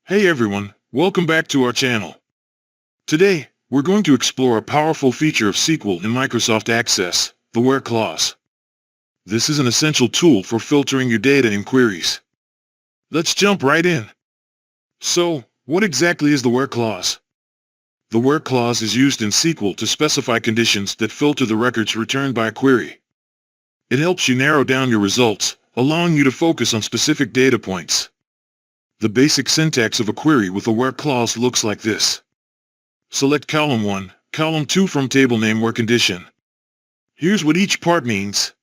Hey everyone, welcome back to our channel. Today, we're going to explore a powerful feature of SQL in Microsoft Access, the where clause. This is an essential tool for filtering your data in queries. Let's jump right in. So, what exactly is the where clause? The where clause is used in SQL to specify conditions that filter the records returned by a query. It helps you narrow down your results, allowing you to focus on specific data points. The basic syntax of a query with a where clause looks like this. Select column 1, column 2 from table name where condition. Here's what each part means.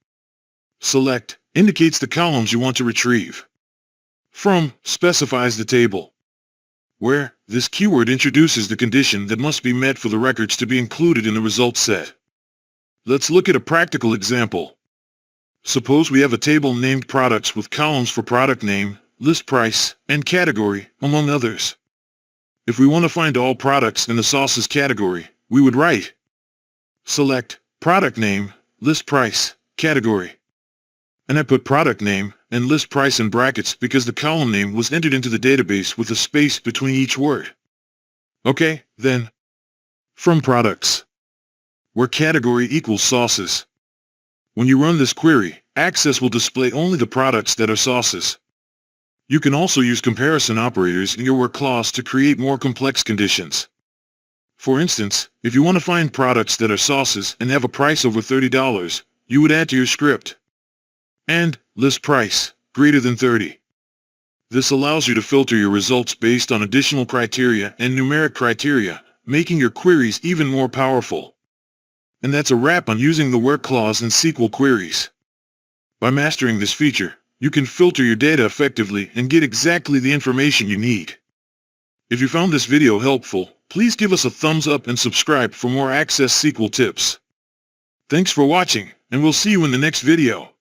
Select indicates the columns you want to retrieve. From specifies the table. Where, this keyword introduces the condition that must be met for the records to be included in the results set. Let's look at a practical example. Suppose we have a table named products with columns for product name, list price, and category, among others. If we want to find all products in the sauces category, we would write select product name, list price, category. And I put product name and list price in brackets because the column name was entered into the database with a space between each word. Okay, then. From products. Where category equals sauces. When you run this query, Access will display only the products that are sauces. You can also use comparison operators in your where clause to create more complex conditions. For instance, if you want to find products that are sauces and have a price over $30, you would add to your script and list price greater than 30. This allows you to filter your results based on additional criteria and numeric criteria, making your queries even more powerful. And that's a wrap on using the where clause in SQL queries. By mastering this feature, you can filter your data effectively and get exactly the information you need. If you found this video helpful, please give us a thumbs up and subscribe for more Access SQL tips. Thanks for watching, and we'll see you in the next video.